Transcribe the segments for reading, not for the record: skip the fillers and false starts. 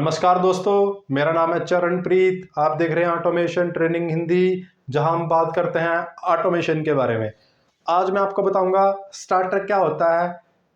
नमस्कार दोस्तों, मेरा नाम है चरणप्रीत। आप देख रहे हैं ऑटोमेशन ट्रेनिंग हिंदी, जहां हम बात करते हैं ऑटोमेशन के बारे में। आज मैं आपको बताऊंगा स्टार्टर क्या होता है,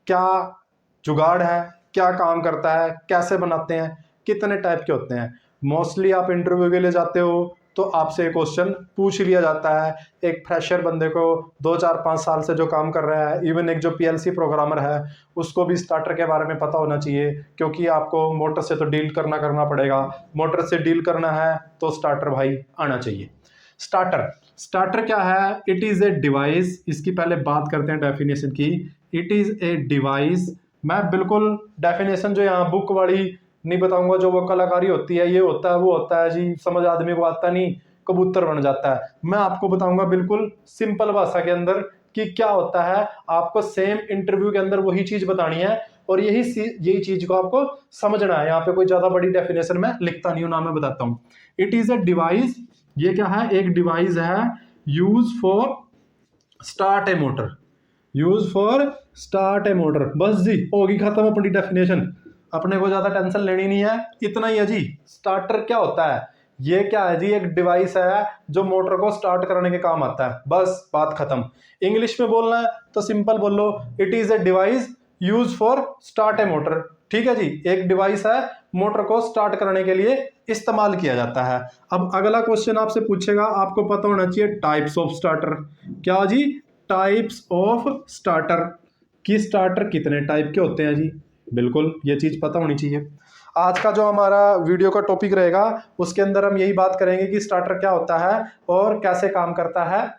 क्या जुगाड़ है, क्या काम करता है, कैसे बनाते हैं, कितने टाइप के होते हैं। मोस्टली आप इंटरव्यू के लिए जाते हो तो आपसे एक क्वेश्चन पूछ लिया जाता है। एक फ्रेशर बंदे को 2 4 5 साल से जो काम कर रहा है, इवन एक जो पीएलसी प्रोग्रामर है, उसको भी स्टार्टर के बारे में पता होना चाहिए, क्योंकि आपको मोटर से तो डील करना पड़ेगा। मोटर से डील करना है तो स्टार्टर भाई आना चाहिए। स्टार्टर स्टार्टर क्या है? It is a device. इसकी पहले बात करते हैं डेफिनेशन की। It is a device. मैं बिल्कुल डेफिनेशन जो यहाँ बुक वाली नहीं बताऊंगा, जो वो कलाकारी होती है, ये होता है वो होता है जी, समझ आदमी को आता नहीं, कबूतर बन जाता है। मैं आपको बताऊंगा बिल्कुल सिंपल भाषा के अंदर कि क्या होता है। आपको सेम इंटरव्यू के अंदर वही चीज बतानी है और यही चीज को आपको समझना है। यहाँ पे कोई ज्यादा बड़ी डेफिनेशन में लिखता नहीं हूं ना, मैं बताता हूँ। It is a device. ये क्या है? एक डिवाइस है use for start a motor. Use for start a motor. बस जी, होगी खत्म अपनी डेफिनेशन। अपने को ज्यादा टेंशन लेनी नहीं है, इतना ही है जी। स्टार्टर क्या होता है? ये क्या है जी? एक डिवाइस है जो मोटर को स्टार्ट करने के काम आता है। बस बात खत्म। इंग्लिश में बोलना है तो सिंपल बोलो, it is a device use for start a motor. ठीक है जी, एक डिवाइस है, मोटर को स्टार्ट करने के लिए इस्तेमाल किया जाता है। अब अगला क्वेश्चन आपसे पूछेगा, आपको पता होना चाहिए टाइप्स ऑफ स्टार्टर। क्या जी? Types of starter. कि स्टार्टर कितने टाइप के होते हैं जी? बिल्कुल ये चीज पता होनी चाहिए। आज का जो हमारा वीडियो का टॉपिक रहेगा उसके अंदर हम यही बात करेंगे कि स्टार्टर क्या होता है और कैसे काम करता है।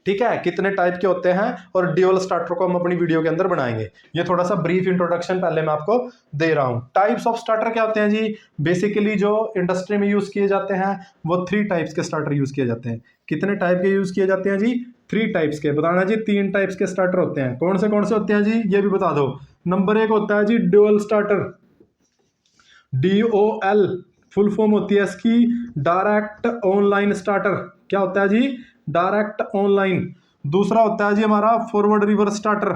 ठीक है, कितने टाइप के होते हैं और ड्यूअल स्टार्टर को हम अपनी वीडियो के अंदर बनाएंगे। ये थोड़ा सा ब्रीफ इंट्रोडक्शन पहले मैं आपको दे रहा हूं। टाइप्स ऑफ स्टार्टर क्या होते हैं जी? बेसिकली जो इंडस्ट्री में यूज किए जाते हैं वो 3 टाइप्स के स्टार्टर यूज किए जाते हैं। कितने टाइप के यूज किए जाते हैं जी? 3 टाइप्स के। बताना जी, 3 टाइप्स के स्टार्टर होते हैं। कौन से होते हैं जी? ये भी बता दो। नंबर 1 होता है जी dual starter. DOL full form होती है इसकी डायरेक्ट ऑनलाइन स्टार्टर। क्या होता है जी? Direct online. दूसरा होता है जी हमारा फॉरवर्ड रिवर्स स्टार्टर।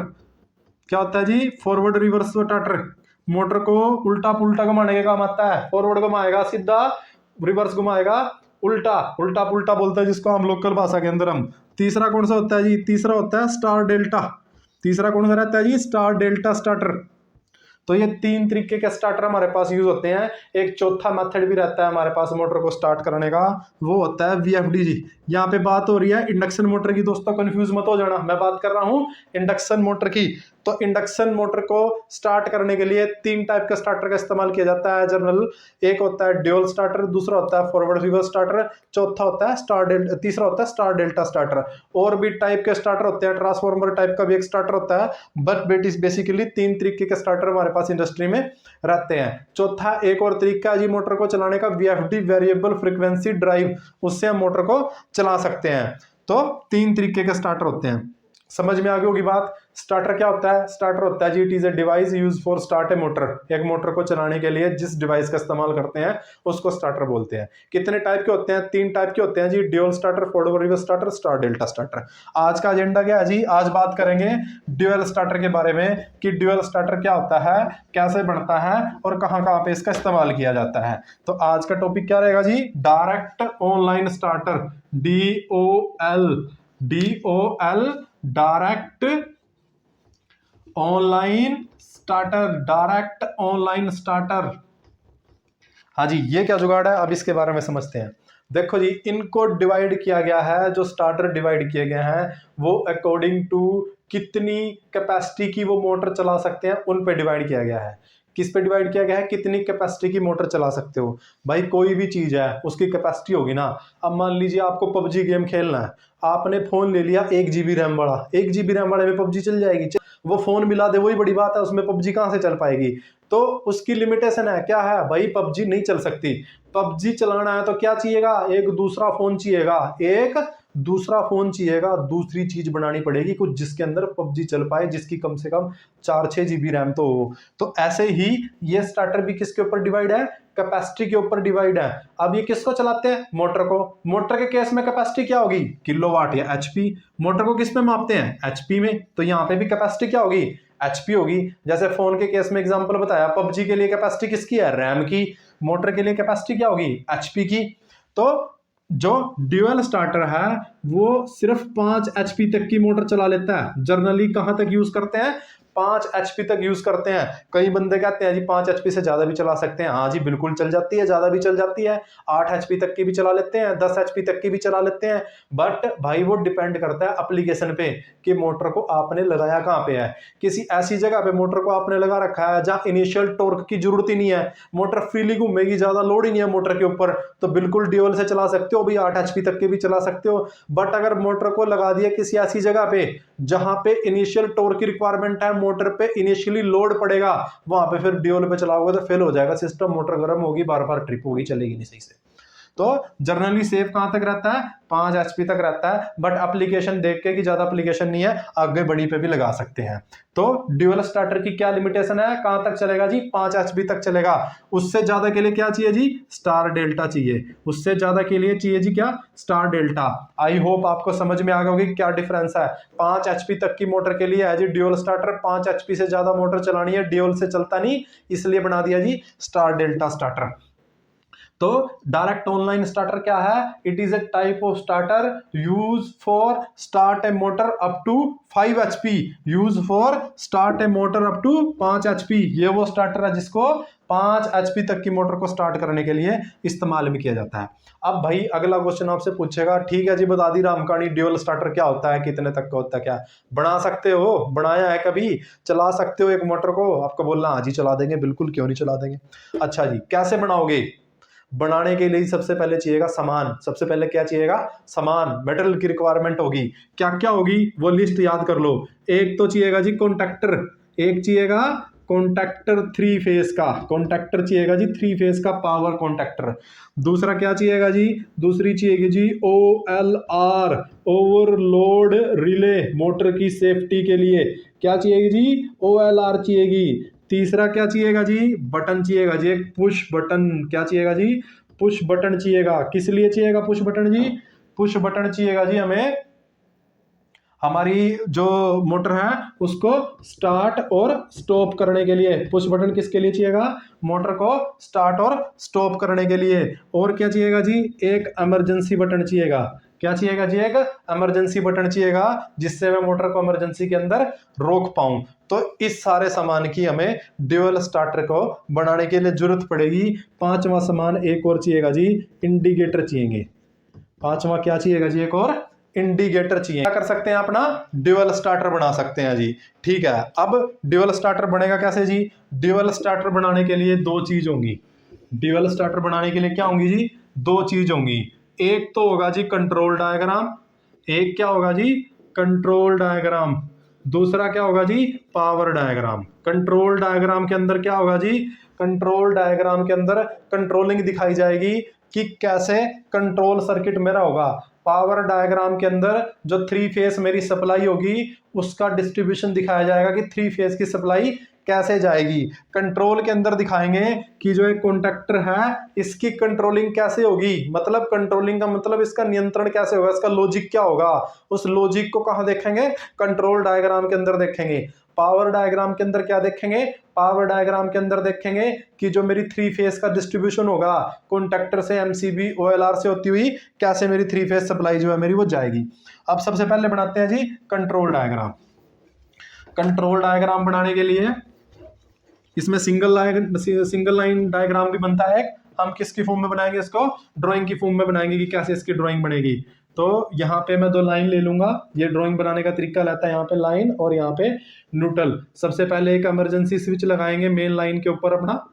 क्या होता है जी? Forward reverse starter. मोटर को उल्टा पुल्टा घुमाने के काम आता है। फॉरवर्ड घुमाएगा सीधा, रिवर्स घुमाएगा उल्टा। उल्टा पुल्टा बोलते हैं जिसको हम लोकल भाषा के अंदर हम। तीसरा कौन सा होता है जी? तीसरा होता है स्टार डेल्टा। तीसरा कौन सा रहता है जी? Star delta starter. तो ये 3 तरीके के स्टार्टर हमारे पास यूज होते हैं। एक चौथा मेथड भी रहता है हमारे पास मोटर को स्टार्ट करने का, वो होता है VFD जी। यहाँ पे बात हो रही है इंडक्शन मोटर की। दोस्तों कंफ्यूज मत हो जाना, मैं बात कर रहा हूँ इंडक्शन मोटर की। तो इंडक्शन मोटर को स्टार्ट करने के लिए 3 टाइप का स्टार्टर का इस्तेमाल किया जाता है जनरल। एक होता है ड्यूअल स्टार्टर, दूसरा होता है फॉरवर्ड रिवर्स स्टार्टर, चौथा होता है तीसरा होता है स्टार डेल्टा स्टार्टर। और भी टाइप के स्टार्टर होते हैं, ट्रांसफॉर्मर टाइप का भी एक स्टार्टर होता है। बट बेसिकली 3 तरीके के स्टार्टर हमारे पास इंडस्ट्री में रहते हैं। चौथा एक और तरीका है जी मोटर को चलाने का, VFD वेरिएबल फ्रीक्वेंसी ड्राइव। उससे हम मोटर को चला सकते हैं। तो 3 तरीके के स्टार्टर होते हैं। समझ में आ गई होगी बात। स्टार्टर क्या होता है? स्टार्टर होता है जी it is a device use for start a motor. एक मोटर को चलाने के लिए जिस डिवाइस का इस्तेमाल करते हैं उसको स्टार्टर बोलते हैं। कितने टाइप के होते हैं? 3 टाइप के होते हैं जी, dual starter, forward reverse starter, star delta starter. आज का एजेंडा क्या है जी? आज बात करेंगे ड्यूअल स्टार्टर के बारे में कि ड्यूअल स्टार्टर क्या होता है, कैसे बनता है और कहां कहां पे इसका इस्तेमाल किया जाता है। तो आज का टॉपिक क्या रहेगा जी? Direct online starter. DOL direct online starter. Direct online starter. हाँ जी, ये क्या जुगाड़ है? अब इसके बारे में समझते हैं। देखो जी, इनको डिवाइड किया गया है, जो स्टार्टर डिवाइड किए गए हैं वो अकॉर्डिंग टू कितनी कैपेसिटी की वो मोटर चला सकते हैं उन पे डिवाइड किया गया है। किस पे डिवाइड किया गया है? कितनी कैपेसिटी की मोटर चला सकते हो। भाई कोई भी चीज है उसकी कैपेसिटी होगी ना। अब मान लीजिए आपको PUBG गेम खेलना है, आपने फोन ले लिया 1 GB रैम वाला। 1 GB रैम वाले में PUBG चल जाएगी? वो फोन मिला दे वही बड़ी बात है, उसमें PUBG कहां से चल पाएगी? तो उसकी लिमिटेशन है। क्या है भाई? PUBG नहीं चल सकती। PUBG चलाना है तो क्या चाहिएगा? एक दूसरा फोन चाहिएगा। एक दूसरा फोन चाहिएगा, दूसरी चीज बनानी पड़ेगी कुछ जिसके अंदर PUBG चल पाए, जिसकी कम से कम 4-6 GB रैम तो हो। तो ऐसे ही ये स्टार्टर भी किसके ऊपर डिवाइड है? कैपेसिटी के ऊपर डिवाइड है। अब ये किसको चलाते हैं? मोटर को। मोटर के केस में कैपेसिटी क्या होगी? किलोवाट या HP। मोटर को किस में मापते हैं? HP में। तो यहाँ पे भी कैपेसिटी क्या होगी? HP होगी। जैसे फोन के केस में एग्जांपल बताया, पबजी के लिए कैपेसिटी किसकी है, रैम की। मोटर के लिए कैपेसिटी क्या होगी, HP की। तो जो ड्यूअल स्टार्टर है वो सिर्फ 5 HP तक की मोटर चला लेता है। जनरली कहां तक यूज करते हैं, 5 HP तक यूज करते हैं। कई बंदे कहते हैं जी 5 HP से ज्यादा भी चला सकते हैं। हाँ जी बिल्कुल चल जाती है, ज्यादा भी चल जाती है। 8 HP तक की भी चला लेते हैं, 10 HP तक की भी चला लेते हैं। बट भाई वो डिपेंड करता है एप्लीकेशन पे कि मोटर को आपने लगाया कहां पे है। किसी ऐसी जगह पे मोटर को आपने लगा रखा है जहां इनिशियल टॉर्क की जरूरत ही नहीं है, मोटर फ्रीली घूमेगी, ज्यादा लोड ही नहीं है मोटर के ऊपर, तो बिल्कुल ड्यूअल से चला सकते हो भी, 8 HP तक के भी चला सकते हो। बट अगर मोटर को लगा दिया किसी ऐसी जगह पे जहां पे इनिशियल टॉर्क की रिक्वायरमेंट है, मोटर पे इनिशियली लोड पड़ेगा, वहां पे फिर ड्यूअल पे चलाओगे तो फेल हो जाएगा सिस्टम, मोटर गर्म होगी, बार बार ट्रिप होगी, चलेगी नहीं सही से। तो जनरली सेफ कहां तक रहता है, 5 HP तक रहता है। बट एप्लीकेशन देख के कि ज्यादा एप्लीकेशन नहीं है, आगे बड़ी पे भी लगा सकते हैं। तो ड्यूअल स्टार्टर की क्या लिमिटेशन है, कहां तक चलेगा जी, 5 HP तक चलेगा। उससे ज्यादा के लिए क्या चाहिए जी, स्टार डेल्टा चाहिए। उससे ज्यादा के लिए चाहिए जी क्या, स्टार डेल्टा। आई होप आपको समझ में आ गया होगी क्या डिफरेंस है। 5 HP तक की मोटर के लिए है जी ड्यूअल स्टार्टर, 5 HP से ज्यादा मोटर चलानी है, ड्यूअल से चलता नहीं, इसलिए बना दिया जी स्टार डेल्टा स्टार्टर। तो डायरेक्ट ऑनलाइन स्टार्टर क्या है, it is a type of starter use for start a motor up to 5 HP, use for start a motor up to 5 HP। ये वो स्टार्टर है जिसको 5 HP तक की मोटर को स्टार्ट करने के लिए इस्तेमाल में किया जाता है। अब भाई अगला क्वेश्चन आपसे पूछेगा, ठीक है जी बता दी रामकहानी, ड्यूअल स्टार्टर क्या होता है, कितने तक का होता है, क्या बना सकते हो, बनाया है कभी, चला सकते हो एक मोटर को, आपको बोलना हाँ जी चला देंगे, बिल्कुल क्यों नहीं चला देंगे। अच्छा जी कैसे बनाओगे, बनाने के लिए सबसे पहले चाहिएगा सामान। सबसे पहले क्या चाहिएगा, सामान, मेटेरियल की रिक्वायरमेंट होगी। क्या क्या होगी वो लिस्ट याद कर लो। एक तो चाहिएगा जी कॉन्टैक्टर, एक चाहिएगा कॉन्टैक्टर 3 फेज का, कॉन्टैक्टर चाहिएगा जी 3 फेज का पावर कॉन्टैक्टर। दूसरा क्या चाहिएगा जी, दूसरी चाहिएगी जी OLR, ओवरलोड रिले, मोटर की सेफ्टी के लिए क्या चाहिएगी जी, OLR चाहिएगी। तीसरा क्या चाहिएगा जी, बटन चाहिएगा जी, एक पुश बटन। क्या चाहिएगा जी, पुश बटन चाहिएगा। किस लिए चाहिएगा पुश बटन जी, पुश बटन चाहिएगा जी हमें हमारी जो मोटर है उसको स्टार्ट और स्टॉप करने के लिए। पुश बटन किसके लिए चाहिएगा, मोटर को स्टार्ट और स्टॉप करने के लिए। और क्या चाहिएगा जी, एक इमरजेंसी बटन चाहिएगा। क्या चाहिएगा जी, एक इमरजेंसी बटन चाहिएगा जिससे मैं मोटर को इमरजेंसी के अंदर रोक पाऊं। तो इस सारे सामान की हमें ड्यूअल स्टार्टर को बनाने के लिए जरूरत पड़ेगी। पांचवा सामान एक और चाहिएगा जी, इंडिकेटर चाहिए। पांचवा क्या चाहिएगा जी, एक और इंडिकेटर चाहिए। क्या कर सकते हैं, अपना ड्यूअल स्टार्टर बना सकते हैं जी। ठीक है, अब ड्यूअल स्टार्टर बनेगा कैसे जी, ड्यूअल स्टार्टर बनाने के लिए दो चीज होंगी। ड्यूअल स्टार्टर बनाने के लिए क्या होंगी जी, दो चीज होंगी। एक तो होगा जी कंट्रोल डायग्राम, एक क्या होगा जी, कंट्रोल डायग्राम। दूसरा क्या होगा जी, पावर डायग्राम। कंट्रोल डायग्राम के अंदर क्या होगा जी, कंट्रोल डायग्राम के अंदर कंट्रोलिंग दिखाई जाएगी कि कैसे कंट्रोल सर्किट मेरा होगा। पावर डायग्राम के अंदर जो 3 फेज मेरी सप्लाई होगी उसका डिस्ट्रीब्यूशन दिखाया जाएगा कि 3 फेज की सप्लाई कैसे जाएगी। कंट्रोल के अंदर दिखाएंगे कि जो एक कॉन्टैक्टर है इसकी कंट्रोलिंग कैसे होगी, मतलब कंट्रोलिंग का मतलब इसका नियंत्रण कैसे होगा, इसका लॉजिक क्या होगा। उस लॉजिक को कहां देखेंगे, कंट्रोल डायग्राम के अंदर देखेंगे। पावर डायग्राम के अंदर क्या देखेंगे, पावर डायग्राम के अंदर देखेंगे कि जो मेरी 3 फेज का डिस्ट्रीब्यूशन होगा कॉन्टैक्टर से MCB OLR से होती हुई कैसे मेरी 3 फेज सप्लाई जो है मेरी वो जाएगी। अब सबसे पहले बनाते हैं जी कंट्रोल डायग्राम। कंट्रोल डायग्राम बनाने के लिए इसमें सिंगल लाइन डायग्राम भी बनता है। हम किसकी फॉर्म में बनाएंगे, इसको ड्राइंग की फॉर्म में बनाएंगे कि कैसे इसकी ड्राइंग बनेगी। तो यहाँ पे मैं 2 लाइन ले लूंगा, ये ड्राइंग बनाने का तरीका रहता है, यहाँ पे लाइन और यहाँ पे न्यूट्रल। सबसे पहले एक इमरजेंसी स्विच लगाएंगे मेन लाइन के ऊपर अपना,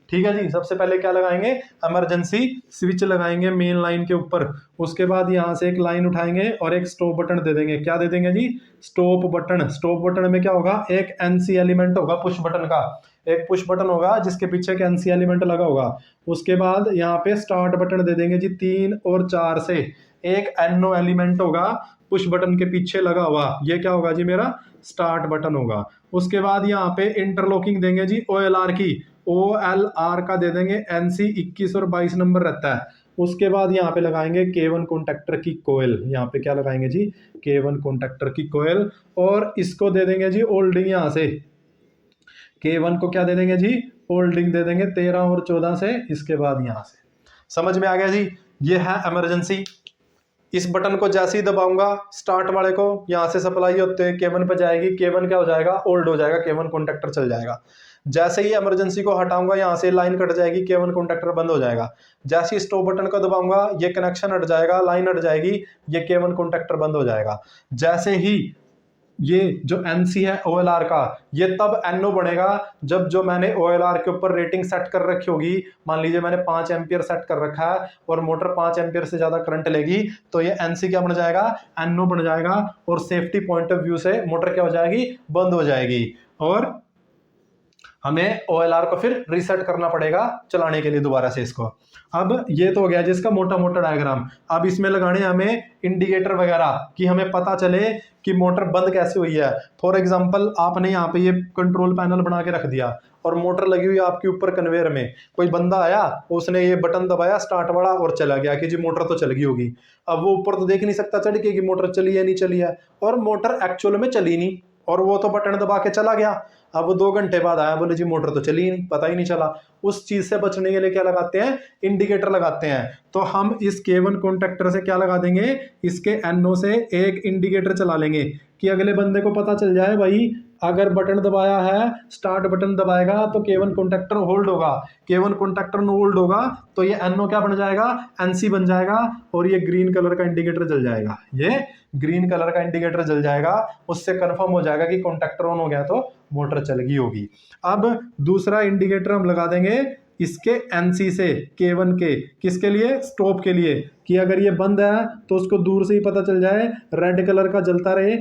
ठीक है जी। सबसे पहले क्या लगाएंगे, इमरजेंसी स्विच लगाएंगे मेन लाइन के ऊपर। उसके बाद यहाँ से एक लाइन उठाएंगे और एक स्टॉप बटन दे देंगे। क्या दे देंगे जी, स्टॉप बटन। स्टॉप बटन में क्या होगा, एक NC एलिमेंट होगा पुश बटन का, एक पुश बटन होगा जिसके पीछे एक NC एलिमेंट लगा होगा। उसके बाद यहाँ पे स्टार्ट बटन दे देंगे जी 3 और 4 से। एक NO एलिमेंट होगा पुश बटन के पीछे लगा हुआ, ये क्या होगा जी, मेरा स्टार्ट बटन होगा। उसके बाद यहाँ पे इंटरलॉकिंग देंगे जी OLR की, OLR का दे देंगे NC 21 और 22 नंबर रहता है। उसके बाद यहाँ पे लगाएंगे K1 कॉन्टैक्टर की कोयल, यहाँ पे क्या लगाएंगे जी, K1 कॉन्टैक्टर की कोयल। और इसको दे देंगे जी ओल्डिंग यहाँ से, K1 को क्या दे देंगे जी, होल्डिंग दे देंगे 13 और 14 से, इसके बाद यहाँ से। समझ में आ गया जी। ये है इमरजेंसी। इस बटन को जैसे ही दबाऊंगा स्टार्ट वाले को, यहाँ से सप्लाई होते हुए K1 पे जाएगी, K1 क्या हो जाएगा, ओल्ड हो जाएगा, K1 कॉन्टेक्टर चल जाएगा। जैसे ही इमरजेंसी को हटाऊंगा यहाँ से लाइन कट जाएगी, K1 कॉन्टेक्टर बंद हो जाएगा। जैसे ही स्टॉप बटन को दबाऊंगा ये कनेक्शन हट जाएगा, लाइन हट जाएगी, ये K1 कॉन्टेक्टर बंद हो जाएगा। जैसे ही ये जो NC है OLR का, ये तब NO बनेगा जब जो मैंने OLR के ऊपर रेटिंग सेट कर रखी होगी, मान लीजिए मैंने 5 एम्पियर सेट कर रखा है और मोटर 5 एम्पियर से ज्यादा करंट लेगी, तो ये NC क्या बन जाएगा, NO बन जाएगा, और सेफ्टी पॉइंट ऑफ व्यू से मोटर क्या हो जाएगी, बंद हो जाएगी, और हमें OLR को फिर रीसेट करना पड़ेगा चलाने के लिए दोबारा से इसको। अब ये तो हो गया जिसका मोटा मोटा डायग्राम। अब इसमें लगाने हमें इंडिकेटर वगैरह कि हमें पता चले कि मोटर बंद कैसे हुई है। फॉर एग्जांपल आपने यहाँ पे ये कंट्रोल पैनल बना के रख दिया और मोटर लगी हुई आपके ऊपर कन्वेयर में, कोई बंदा आया उसने ये बटन दबाया स्टार्ट वाला और चला गया कि जी मोटर तो चल गई होगी। अब वो ऊपर तो देख नहीं सकता चढ़ के कि मोटर चली है नहीं चली है, और मोटर एक्चुअल में चली नहीं, और वो तो बटन दबा के चला गया। अब वो 2 घंटे बाद आया, बोले जी मोटर तो चली ही नहीं, पता ही नहीं चला। उस चीज से बचने के लिए क्या लगाते हैं, इंडिकेटर लगाते हैं। तो हम इस K1 कॉन्टेक्टर से क्या लगा देंगे, इसके NO से एक इंडिकेटर चला लेंगे कि अगले बंदे को पता चल जाए भाई अगर बटन दबाया है, स्टार्ट बटन दबाएगा तो K1 कॉन्टेक्टर होल्ड होगा, K1 कॉन्टेक्टर नो होल्ड होगा तो ये NO क्या बन जाएगा, NC बन जाएगा, और ये ग्रीन कलर का इंडिकेटर जल जाएगा। ये ग्रीन कलर का इंडिकेटर जल जाएगा, उससे कंफर्म हो जाएगा कि कॉन्टेक्टर ऑन हो गया तो मोटर चल गई होगी। अब दूसरा इंडिकेटर हम लगा देंगे इसके NC से K1 के, किसके लिए, स्टॉप के लिए, कि अगर ये बंद है तो उसको दूर से ही पता चल जाए, रेड कलर का जलता रहे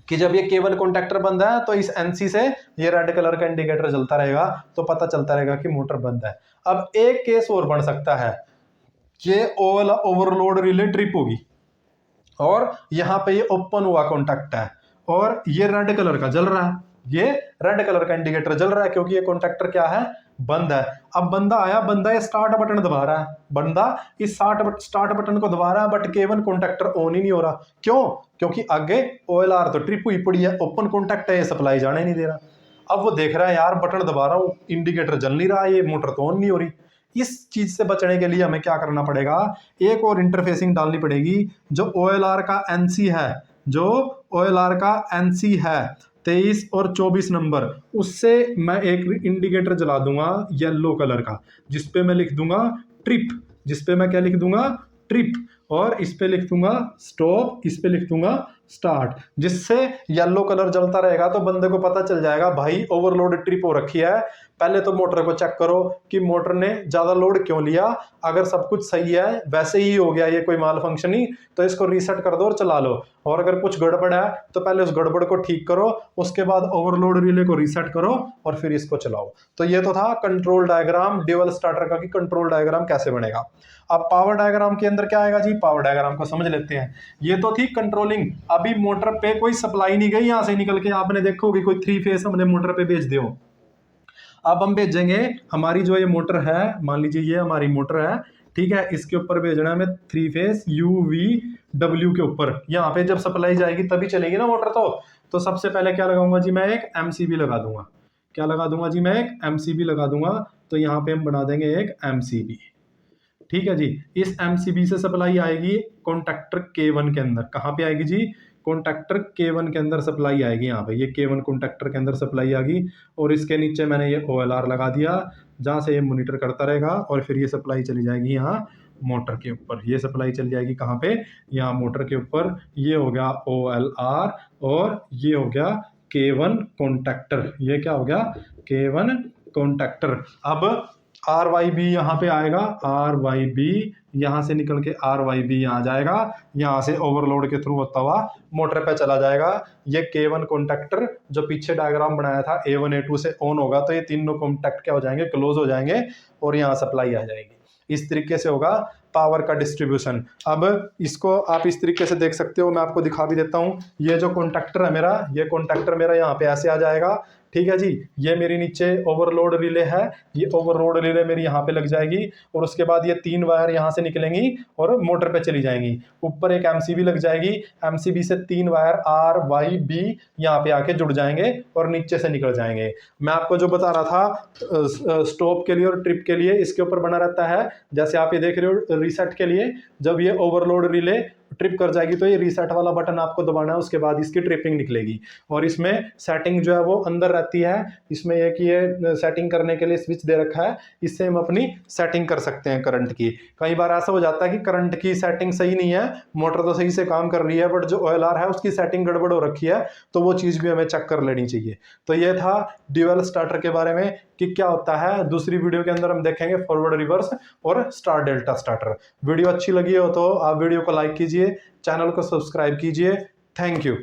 कि जब ये K1 कॉन्टेक्टर बंद है तो इस NC से ये रेड कलर का इंडिकेटर जलता रहेगा, तो पता चलता रहेगा कि मोटर बंद है। अब एक केस और बन सकता है, ये ओवरलोड रिले ट्रिप होगी और यहाँ पे ये ओपन हुआ कॉन्टैक्ट है और ये रेड कलर का जल रहा है, ये रेड कलर का इंडिकेटर जल रहा है क्योंकि ये कॉन्टैक्टर क्या है, बंद है। अब बंदा आया, बंदा ये स्टार्ट बटन दबा रहा है, बंदा इस स्टार्ट बटन को दबा रहा है, बट K1 कॉन्टैक्टर ऑन ही नहीं हो रहा। क्यों, क्योंकि आगे OLR तो ट्रिप हुई पड़ी है, ओपन कॉन्टैक्ट है, ये सप्लाई जाने नहीं दे रहा। अब वो देख रहा है यार बटन दबा रहा हूँ, इंडिकेटर जल नहीं रहा, ये मोटर तो ऑन नहीं हो रही। इस चीज से बचने के लिए हमें क्या करना पड़ेगा, एक और इंटरफेसिंग डालनी पड़ेगी। जो OLR का NC है, जो OLR का NC है 23 और 24 नंबर, उससे मैं एक इंडिकेटर जला दूंगा येलो कलर का, जिसपे मैं लिख दूंगा ट्रिप, जिसपे मैं क्या लिख दूंगा, ट्रिप, और इस पे लिख दूंगा स्टॉप, इस पे लिख दूंगा स्टार्ट, जिससे येलो कलर जलता रहेगा तो बंदे को पता चल जाएगा भाई ओवरलोड ट्रिप हो रखी है। पहले तो मोटर को चेक करो कि मोटर ने ज्यादा लोड क्यों लिया, अगर सब कुछ सही है, वैसे ही हो गया ये कोई माल फंक्शनिंग, तो इसको रीसेट कर दो और चला लो। और अगर कुछ गड़बड़ है तो पहले उस गड़बड़ को ठीक करो, उसके बाद ओवरलोड रिले को रीसेट करो और फिर इसको चलाओ। तो ये तो था कंट्रोल डायग्राम ड्यूअल स्टार्टर का, कि कंट्रोल डायग्राम कैसे बनेगा। अब पावर डायग्राम के अंदर क्या आएगा जी, पावर डायग्राम को समझ लेते हैं। ये तो थी कंट्रोलिंग, अभी मोटर पे कोई सप्लाई नहीं गई यहां से निकल के, आपने देखो कि कोई 3 फेस हमने मोटर पे भेज दियो। अब हम भेजेंगे हमारी जो ये मोटर है, मान लीजिए ये हमारी मोटर है, ठीक है, इसके ऊपर भेजना है हमें 3 फेस UVW के ऊपर। यहाँ पे जब सप्लाई जाएगी तभी चलेगी ना मोटर। तो सबसे पहले क्या लगाऊंगा जी, मैं एक MCB लगा दूंगा। क्या लगा दूंगा जी, मैं एक MCB लगा दूंगा। तो यहाँ पे हम बना देंगे एक MCB, ठीक है जी। इस MCB से सप्लाई आएगी कॉन्टैक्टर K1 के अंदर। कहाँ पे आएगी जी, कॉन्टैक्टर K1 के अंदर सप्लाई आएगी। यहाँ पे ये K1 कॉन्टैक्टर के अंदर सप्लाई आ गई, और इसके नीचे मैंने ये OLR लगा दिया, जहाँ से ये मॉनिटर करता रहेगा, और फिर ये सप्लाई चली जाएगी यहाँ मोटर के ऊपर। ये सप्लाई चली जाएगी कहाँ पे, यहाँ मोटर के ऊपर। ये हो गया OLR और ये हो गया K1 कॉन्टैक्टर। ये क्या हो गया, K1 कॉन्टैक्टर। अब RYB यहाँ पे आएगा, RYB यहाँ से निकल के RYB यहाँ जाएगा, यहाँ से ओवरलोड के थ्रू होता हुआ मोटर पे चला जाएगा। ये K1 कॉन्टैक्टर जो पीछे डायग्राम बनाया था A1 A2 से ऑन होगा, तो ये तीनों कॉन्टैक्ट क्या हो जाएंगे, क्लोज हो जाएंगे, और यहाँ सप्लाई आ जाएगी। इस तरीके से होगा पावर का डिस्ट्रीब्यूशन। अब इसको आप इस तरीके से देख सकते हो, मैं आपको दिखा भी देता हूँ। ये जो कॉन्टैक्टर है मेरा, ये कॉन्टैक्टर मेरा यहाँ पे ऐसे आ जाएगा, ठीक है जी। ये मेरी नीचे ओवरलोड रिले है, ये ओवरलोड रिले मेरी यहाँ पे लग जाएगी और उसके बाद ये 3 वायर यहाँ से निकलेंगी और मोटर पे चली जाएंगी। ऊपर एक एमसीबी लग जाएगी, एमसीबी से 3 वायर आर वाई बी यहाँ पे आके जुड़ जाएंगे और नीचे से निकल जाएंगे। मैं आपको जो बता रहा था स्टॉप के लिए और ट्रिप के लिए, इसके ऊपर बना रहता है। जैसे आप ये देख रहे हो रीसेट के लिए, जब ये ओवरलोड रिले ट्रिप कर जाएगी तो ये रीसेट वाला बटन आपको दबाना है, उसके बाद इसकी ट्रिपिंग निकलेगी। और इसमें सेटिंग जो है वो अंदर रहती है। इसमें यह कि ये सेटिंग करने के लिए स्विच दे रखा है, इससे हम अपनी सेटिंग कर सकते हैं करंट की। कई बार ऐसा हो जाता है कि करंट की सेटिंग सही नहीं है, मोटर तो सही से काम कर रही है बट जो OLR है उसकी सेटिंग गड़बड़ हो रखी है, तो वो चीज़ भी हमें चेक कर लेनी चाहिए। तो ये था ड्यूअल स्टार्टर के बारे में कि क्या होता है। दूसरी वीडियो के अंदर हम देखेंगे फॉरवर्ड रिवर्स और स्टार डेल्टा स्टार्टर। वीडियो अच्छी लगी हो तो आप वीडियो को लाइक कीजिए, चैनल को सब्सक्राइब कीजिए। Thank you.